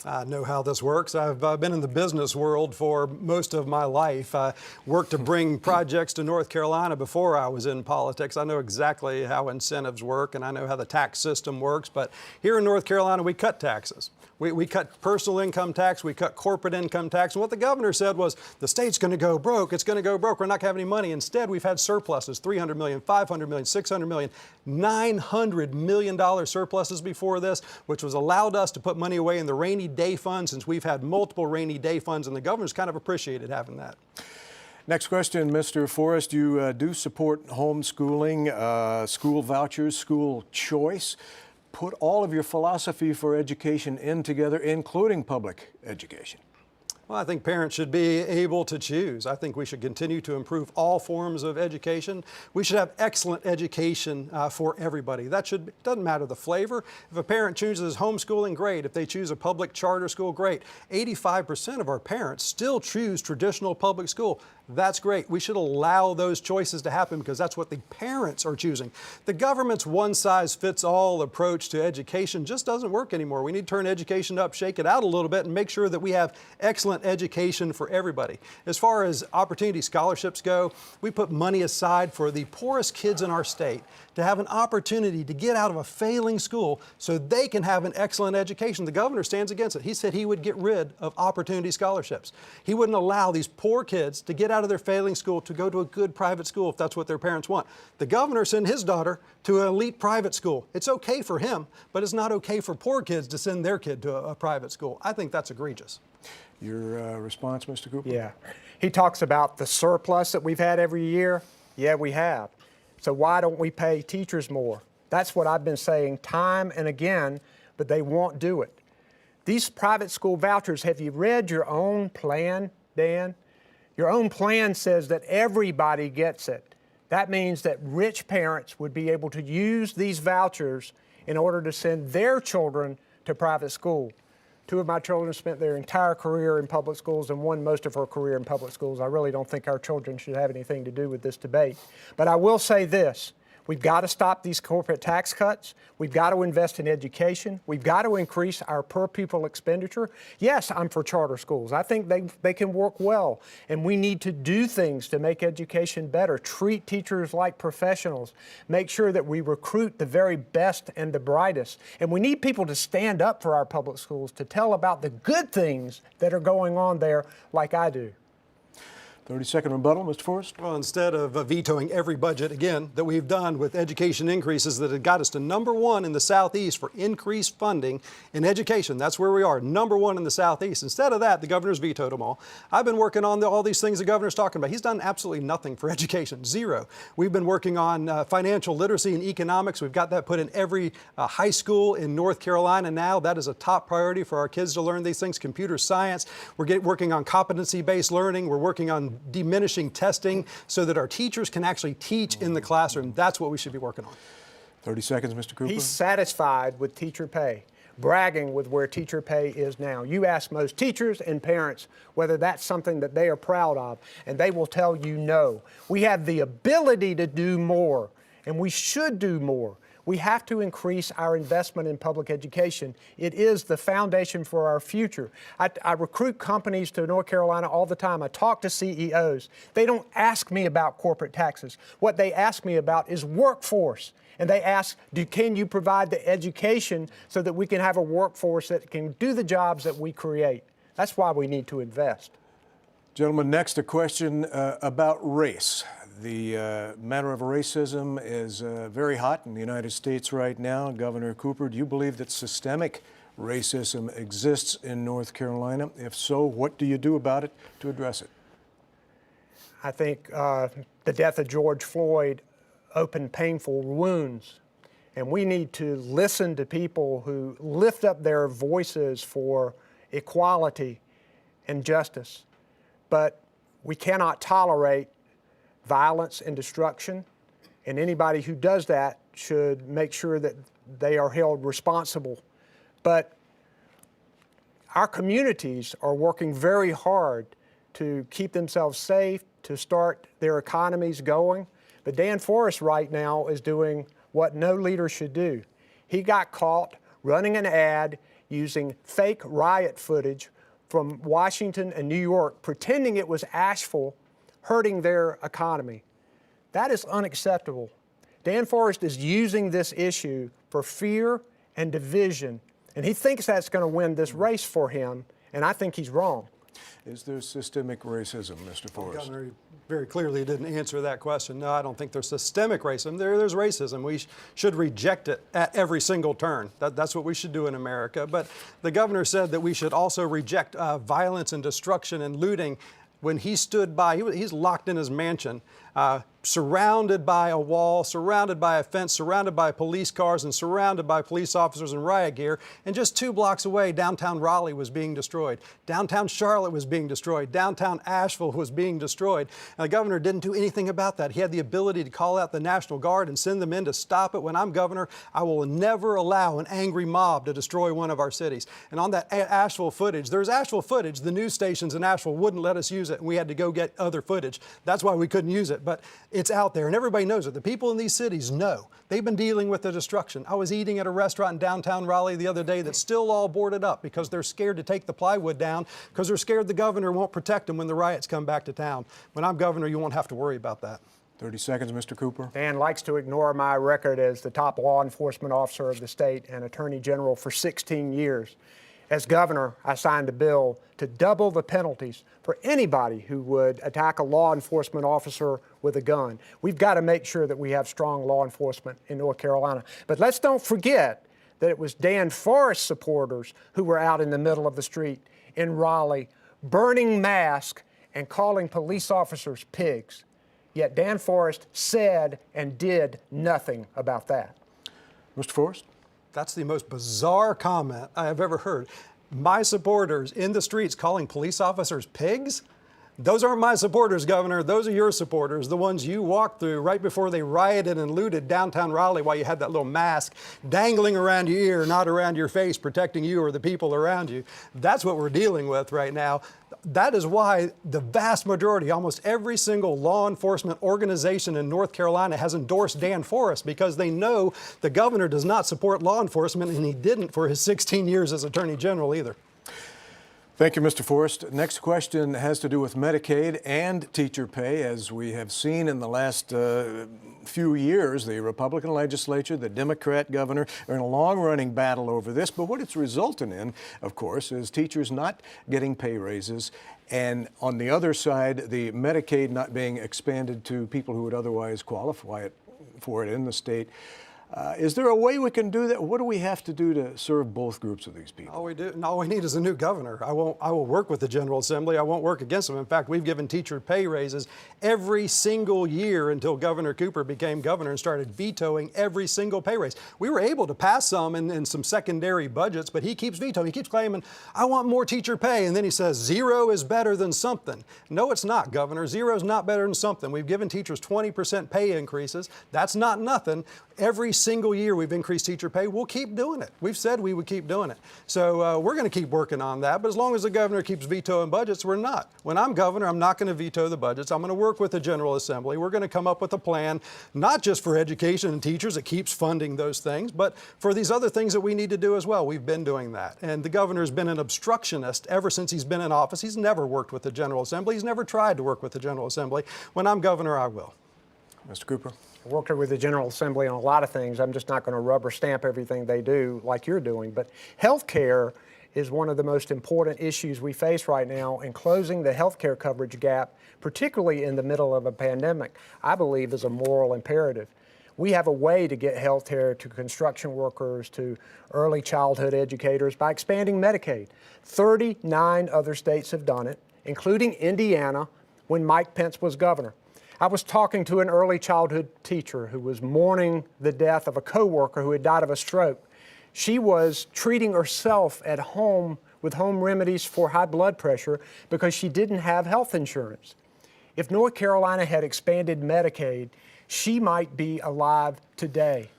I know how this works. I've been in the business world for most of my life. I worked to bring projects to North Carolina before I was in politics. I know exactly how incentives work, and I know how the tax system works. But here in North Carolina, we cut taxes. We cut personal income tax, we cut corporate income tax, and what the governor said was, the state's going to go broke, it's going to go broke, we're not going to have any money. Instead, we've had surpluses, $300 million, $500 million, $600 million, $900 million surpluses before this, which was allowed us to put money away in the rainy day fund, since we've had multiple rainy day funds, and the governor's kind of appreciated having that. Next question, Mr. Forrest. You do support homeschooling, school vouchers, school choice. Put all of your philosophy for education in together, including public education. Well, I think parents should be able to choose. I think we should continue to improve all forms of education. We should have excellent education for everybody. Doesn't matter the flavor. If a parent chooses homeschooling, great. If they choose a public charter school, great. 85% of our parents still choose traditional public school. That's great. We should allow those choices to happen because that's what the parents are choosing. The government's one-size-fits-all approach to education just doesn't work anymore. We need to turn education up, shake it out a little bit, and make sure that we have excellent education for everybody. As far as opportunity scholarships go, we put money aside for the poorest kids in our state to have an opportunity to get out of a failing school so they can have an excellent education. The governor stands against it. He said he would get rid of opportunity scholarships. He wouldn't allow these poor kids to get out of their failing school to go to a good private school if that's what their parents want. The governor sent his daughter to an elite private school. It's okay for him, but it's not okay for poor kids to send their kid to a private school. I think that's egregious. Your response, Mr. Cooper? Yeah. He talks about the surplus that we've had every year. Yeah, we have. So why don't we pay teachers more? That's what I've been saying time and again, but they won't do it. These private school vouchers, have you read your own plan, Dan? Your own plan says that everybody gets it. That means that rich parents would be able to use these vouchers in order to send their children to private school. 2 of my children spent their entire career in public schools and one most of her career in public schools. I really don't think our children should have anything to do with this debate. But I will say this. We've got to stop these corporate tax cuts. We've got to invest in education. We've got to increase our per pupil expenditure. Yes, I'm for charter schools. I think they can work well. And we need to do things to make education better, treat teachers like professionals, make sure that we recruit the very best and the brightest. And we need people to stand up for our public schools, to tell about the good things that are going on there like I do. 30-second rebuttal, Mr. Forrest. Well, instead of vetoing every budget, again, that we've done with education increases that have got us to #1 in the Southeast for increased funding in education, that's where we are, #1 in the Southeast. Instead of that, the governor's vetoed them all. I've been working on all these things the governor's talking about. He's done absolutely nothing for education, zero. We've been working on financial literacy and economics. We've got that put in every high school in North Carolina now. That is a top priority for our kids to learn these things. Computer science, we're working on competency-based learning. We're working on diminishing testing so that our teachers can actually teach in the classroom. That's what we should be working on. 30 seconds, Mr. Cooper. He's satisfied with teacher pay, bragging with where teacher pay is now. You ask most teachers and parents whether that's something that they are proud of, and they will tell you no. We have the ability to do more, and we should do more. We have to increase our investment in public education. It is the foundation for our future. I recruit companies to North Carolina all the time. I talk to CEOs. They don't ask me about corporate taxes. What they ask me about is workforce. And they ask, can you provide the education so that we can have a workforce that can do the jobs that we create? That's why we need to invest. Gentlemen, next a question about race. The matter of racism is very hot in the United States right now. Governor Cooper, do you believe that systemic racism exists in North Carolina? If so, what do you do about it to address it? I think the death of George Floyd opened painful wounds, and we need to listen to people who lift up their voices for equality and justice. But we cannot tolerate violence and destruction, and anybody who does that should make sure that they are held responsible. But our communities are working very hard to keep themselves safe, to start their economies going. But Dan Forrest right now is doing what no leader should do. He got caught running an ad using fake riot footage from Washington and New York, pretending it was Asheville, hurting their economy. That is unacceptable. Dan Forrest is using this issue for fear and division, and he thinks that's going to win this race for him, and I think he's wrong. Is there systemic racism, Mr. Forrest? Governor very clearly didn't answer that question. No, I don't think there's systemic racism. There's racism. We should reject it at every single turn. That's what we should do in America. But the governor said that we should also reject violence and destruction and looting. When he stood by, he's locked in his mansion, surrounded by a wall, surrounded by a fence, surrounded by police cars, and surrounded by police officers in riot gear. And just 2 blocks away, downtown Raleigh was being destroyed. Downtown Charlotte was being destroyed. Downtown Asheville was being destroyed. And the governor didn't do anything about that. He had the ability to call out the National Guard and send them in to stop it. When I'm governor, I will never allow an angry mob to destroy one of our cities. And on that Asheville footage, there's Asheville footage. The news stations in Asheville wouldn't let us use it, and we had to go get other footage. That's why we couldn't use it. But it's out there, and everybody knows it. The people in these cities know. They've been dealing with the destruction. I was eating at a restaurant in downtown Raleigh the other day that's still all boarded up because they're scared to take the plywood down because they're scared the governor won't protect them when the riots come back to town. When I'm governor, you won't have to worry about that. 30 seconds, Mr. Cooper. Dan likes to ignore my record as the top law enforcement officer of the state and attorney general for 16 years. As governor, I signed a bill to double the penalties for anybody who would attack a law enforcement officer with a gun. We've got to make sure that we have strong law enforcement in North Carolina. But let's don't forget that it was Dan Forrest supporters who were out in the middle of the street in Raleigh, burning masks and calling police officers pigs. Yet Dan Forrest said and did nothing about that. Mr. Forrest? That's the most bizarre comment I have ever heard. My supporters in the streets calling police officers pigs? Those aren't my supporters, Governor. Those are your supporters, the ones you walked through right before they rioted and looted downtown Raleigh while you had that little mask dangling around your ear, not around your face, protecting you or the people around you. That's what we're dealing with right now. That is why the vast majority, almost every single law enforcement organization in North Carolina has endorsed Dan Forrest, because they know the governor does not support law enforcement, and he didn't for his 16 years as Attorney General either. Thank you, Mr. Forrest. Next question has to do with Medicaid and teacher pay. As we have seen in the last few years, the Republican legislature, the Democrat governor are in a long-running battle over this. But what it's resulted in, of course, is teachers not getting pay raises. And on the other side, the Medicaid not being expanded to people who would otherwise qualify for it in the state. Is there a way we can do that? What do we have to do to serve both groups of these people? All we need is a new governor. I will work with the General Assembly. I won't work against them. In fact, we've given teacher pay raises every single year until Governor Cooper became governor and started vetoing every single pay raise. We were able to pass some in some secondary budgets, but he keeps vetoing. He keeps claiming, I want more teacher pay. And then he says, zero is better than something. No, it's not, Governor. Zero is not better than something. We've given teachers 20% pay increases. That's not nothing. Every single year we've increased teacher pay. We'll keep doing it. We've said we would keep doing it. So we're going to keep working on that. But as long as the governor keeps vetoing budgets, we're not. When I'm governor, I'm not going to veto the budgets. I'm going to work with the General Assembly. We're going to come up with a plan, not just for education and teachers that keeps funding those things, but for these other things that we need to do as well. We've been doing that. And the governor's been an obstructionist ever since he's been in office. He's never worked with the General Assembly. He's never tried to work with the General Assembly. When I'm governor, I will. Mr. Cooper? I worked with the General Assembly on a lot of things. I'm just not going to rubber stamp everything they do like you're doing. But health care is one of the most important issues we face right now, and closing the health care coverage gap, particularly in the middle of a pandemic, I believe is a moral imperative. We have a way to get health care to construction workers, to early childhood educators by expanding Medicaid. 39 other states have done it, including Indiana when Mike Pence was governor. I was talking to an early childhood teacher who was mourning the death of a coworker who had died of a stroke. She was treating herself at home with home remedies for high blood pressure because she didn't have health insurance. If North Carolina had expanded Medicaid, she might be alive today.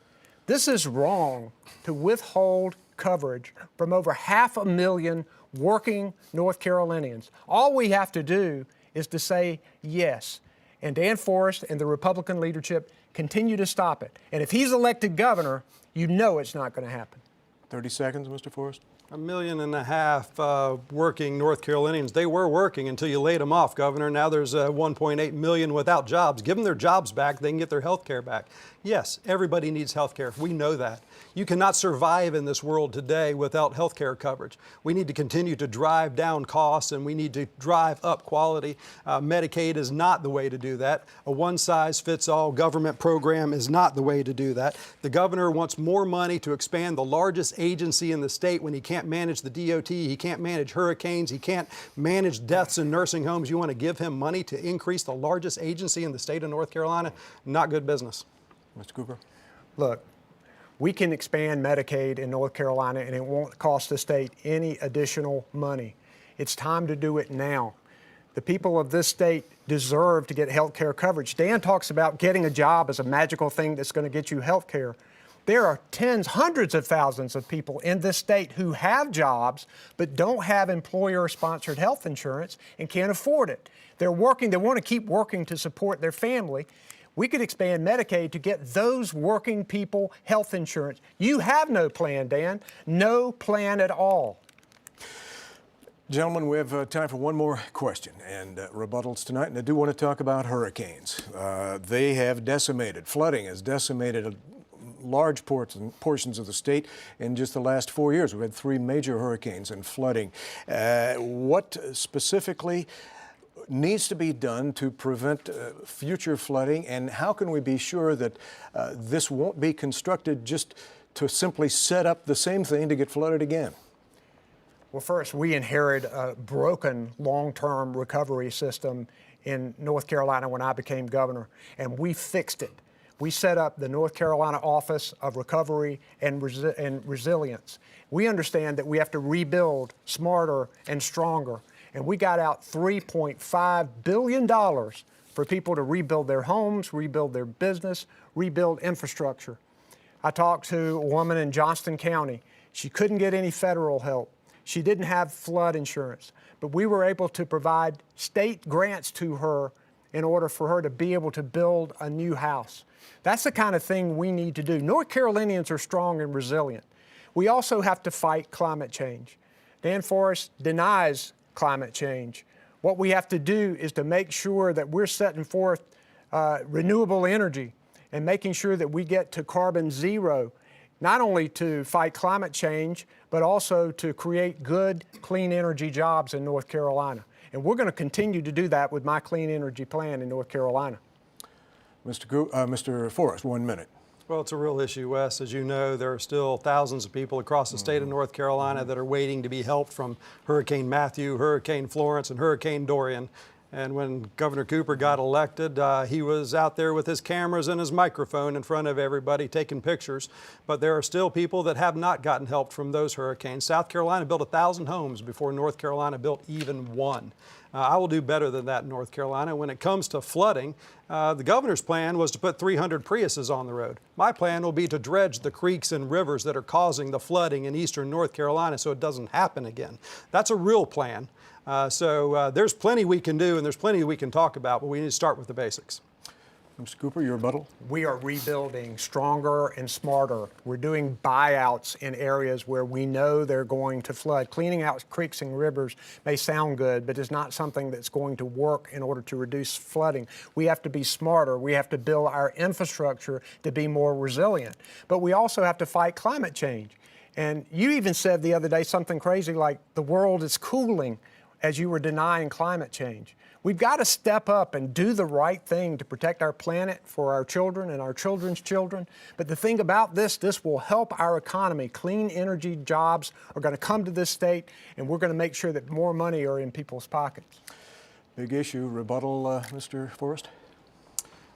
This is wrong to withhold coverage from over 500,000 working North Carolinians. All we have to do is to say yes. And Dan Forrest and the Republican leadership continue to stop it. And if he's elected governor, you know it's not going to happen. 30 seconds, Mr. Forrest. 1.5 million working North Carolinians. They were working until you laid them off, Governor. Now there's 1.8 million without jobs. Give them their jobs back, they can get their health care back. Yes, everybody needs health care. We know that. You cannot survive in this world today without health care coverage. We need to continue to drive down costs, and we need to drive up quality. Medicaid is not the way to do that. A one-size-fits-all government program is not the way to do that. The governor wants more money to expand the largest agency in the state when he can't manage the DOT, he can't manage hurricanes, he can't manage deaths in nursing homes. You want to give him money to increase the largest agency in the state of North Carolina? Not good business. Mr. Cooper? Look, we can expand Medicaid in North Carolina and it won't cost the state any additional money. It's time to do it now. The people of this state deserve to get health care coverage. Dan talks about getting a job as a magical thing that's going to get you health care. There are tens, hundreds of thousands of people in this state who have jobs but don't have employer-sponsored health insurance and can't afford it. They're working, they want to keep working to support their family. We could expand Medicaid to get those working people health insurance. You have no plan, Dan. No plan at all. Gentlemen, we have time for one more question and rebuttals tonight, and I do want to talk about hurricanes. They have decimated, flooding has decimated large portions of the state in just the last 4 years. We've had 3 major hurricanes and flooding. What specifically needs to be done to prevent future flooding, and how can we be sure that this won't be constructed just to simply set up the same thing to get flooded again? Well, first, we inherited a broken long-term recovery system in North Carolina when I became governor, and we fixed it. We set up the North Carolina Office of Recovery and Resilience. We understand that we have to rebuild smarter and stronger. And we got out $3.5 billion for people to rebuild their homes, rebuild their business, rebuild infrastructure. I talked to a woman in Johnston County. She couldn't get any federal help. She didn't have flood insurance, but we were able to provide state grants to her in order for her to be able to build a new house. That's the kind of thing we need to do. North Carolinians are strong and resilient. We also have to fight climate change. Dan Forest denies climate change. What we have to do is to make sure that we're setting forth renewable energy and making sure that we get to carbon zero, not only to fight climate change, but also to create good, clean energy jobs in North Carolina. And we're going to continue to do that with my clean energy plan in North Carolina. Mr. Forrest, 1 minute. Well, it's a real issue, Wes. As you know, there are still thousands of people across the state of North Carolina that are waiting to be helped from Hurricane Matthew, Hurricane Florence, and Hurricane Dorian. And when Governor Cooper got elected, he was out there with his cameras and his microphone in front of everybody taking pictures. But there are still people that have not gotten help from those hurricanes. South Carolina built 1,000 homes before North Carolina built even one. I will do better than that in North Carolina. When it comes to flooding, the governor's plan was to put 300 Priuses on the road. My plan will be to dredge the creeks and rivers that are causing the flooding in eastern North Carolina so it doesn't happen again. That's a real plan. So there's plenty we can do and there's plenty we can talk about, but we need to start with the basics. Mr. Cooper, your rebuttal? We are rebuilding stronger and smarter. We're doing buyouts in areas where we know they're going to flood. Cleaning out creeks and rivers may sound good, but it's not something that's going to work in order to reduce flooding. We have to be smarter. We have to build our infrastructure to be more resilient. But we also have to fight climate change. And you even said the other day something crazy like the world is cooling as you were denying climate change. We've got to step up and do the right thing to protect our planet for our children and our children's children. But the thing about this will help our economy. Clean energy jobs are going to come to this state, and we're going to make sure that more money are in people's pockets. Big issue. Rebuttal, Mr. Forrest?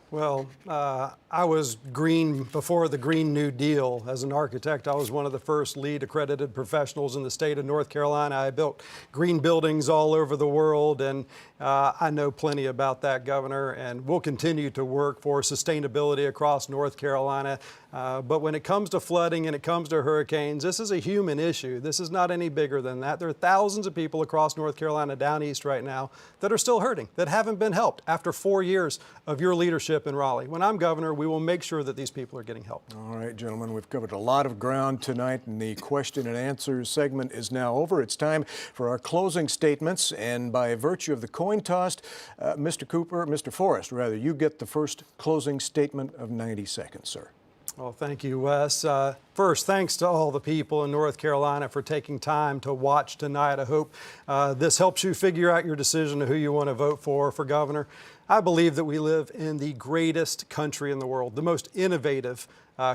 Well, I was green before the Green New Deal. As an architect, I was one of the first LEED accredited professionals in the state of North Carolina. I built green buildings all over the world, and I know plenty about that, Governor, and we'll continue to work for sustainability across North Carolina. But when it comes to flooding and it comes to hurricanes, this is a human issue. This is not any bigger than that. There are thousands of people across North Carolina down east right now that are still hurting, that haven't been helped after 4 years of your leadership in Raleigh. When I'm governor, we will make sure that these people are getting help. All right, gentlemen, we've covered a lot of ground tonight, and the question and answers segment is now over. It's time for our closing statements, and by virtue of the coin toss, Mr. Forrest, you get the first closing statement of 90 seconds, sir. Well, thank you, Wes. First, thanks to all the people in North Carolina for taking time to watch tonight. I hope this helps you figure out your decision of who you want to vote for governor. I believe that we live in the greatest country in the world, the most innovative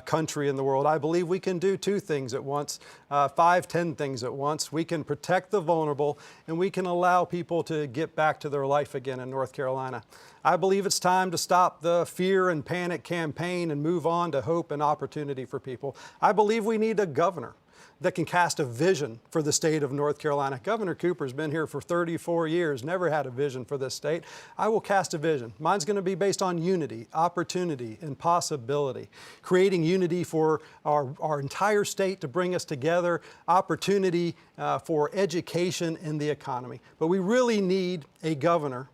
country in the world. I believe we can do 2 things at once, 5, 10 things at once. We can protect the vulnerable, and we can allow people to get back to their life again in North Carolina. I believe it's time to stop the fear and panic campaign and move on to hope and opportunity for people. I believe we need a governor that can cast a vision for the state of North Carolina. Governor Cooper's been here for 34 years, never had a vision for this state. I will cast a vision. Mine's going to be based on unity, opportunity, and possibility. Creating unity for our entire state to bring us together, opportunity for education and the economy. But we really need a governor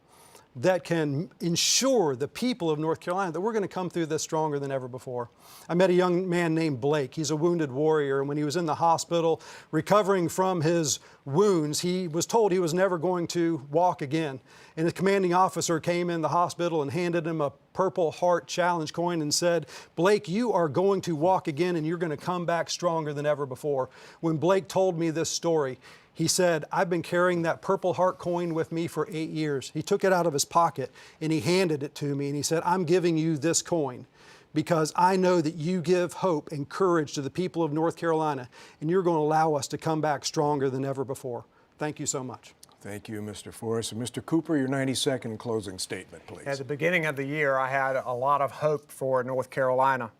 that can ensure the people of North Carolina that we're going to come through this stronger than ever before. I met a young man named Blake. He's a wounded warrior, and when he was in the hospital recovering from his wounds, he was told he was never going to walk again. And the commanding officer came in the hospital and handed him a Purple Heart Challenge coin and said, "Blake, you are going to walk again, and you're going to come back stronger than ever before." When Blake told me this story, he said, "I've been carrying that Purple Heart coin with me for 8 years. He took it out of his pocket and he handed it to me and he said, "I'm giving you this coin because I know that you give hope and courage to the people of North Carolina, and you're going to allow us to come back stronger than ever before." Thank you so much. Thank you, Mr. Forrest. And Mr. Cooper, your 90-second closing statement, please. At the beginning of the year, I had a lot of hope for North Carolina.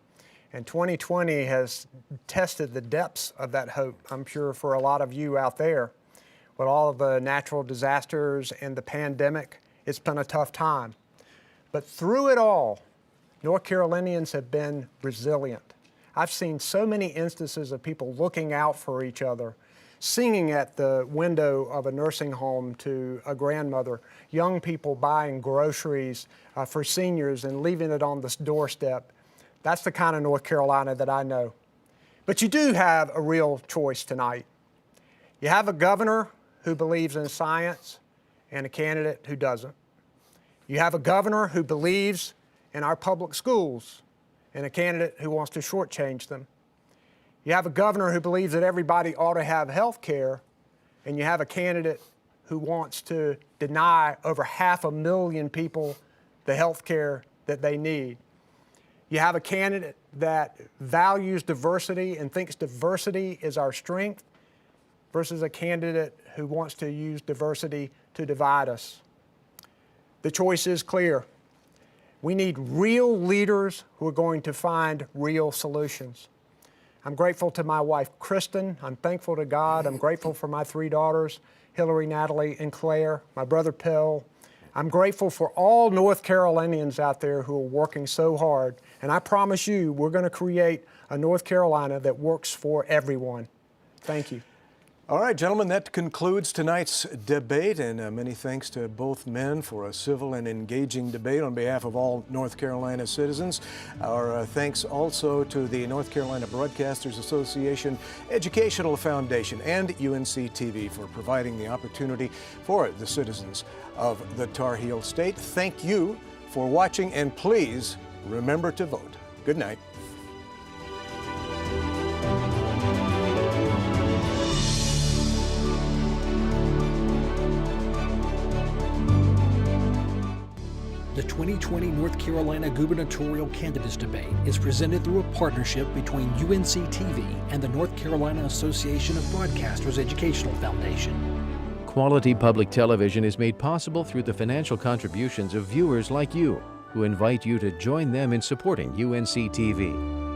And 2020 has tested the depths of that hope, I'm sure, for a lot of you out there. With all of the natural disasters and the pandemic, it's been a tough time. But through it all, North Carolinians have been resilient. I've seen so many instances of people looking out for each other, singing at the window of a nursing home to a grandmother, young people buying groceries for seniors and leaving it on the doorstep. That's the kind of North Carolina that I know. But you do have a real choice tonight. You have a governor who believes in science and a candidate who doesn't. You have a governor who believes in our public schools and a candidate who wants to shortchange them. You have a governor who believes that everybody ought to have health care, and you have a candidate who wants to deny over 500,000 people the health care that they need. You have a candidate that values diversity and thinks diversity is our strength versus a candidate who wants to use diversity to divide us. The choice is clear. We need real leaders who are going to find real solutions. I'm grateful to my wife, Kristen. I'm thankful to God. I'm grateful for my 3 daughters, Hillary, Natalie, and Claire, my brother, Pill. I'm grateful for all North Carolinians out there who are working so hard. And I promise you, we're going to create a North Carolina that works for everyone. Thank you. All right, gentlemen, that concludes tonight's debate, and many thanks to both men for a civil and engaging debate on behalf of all North Carolina citizens. Our thanks also to the North Carolina Broadcasters Association Educational Foundation and UNC TV for providing the opportunity for the citizens of the Tar Heel State. Thank you for watching, and please remember to vote. Good night. The 2020 North Carolina Gubernatorial Candidates Debate is presented through a partnership between UNC TV and the North Carolina Association of Broadcasters Educational Foundation. Quality public television is made possible through the financial contributions of viewers like you, who invite you to join them in supporting UNC TV.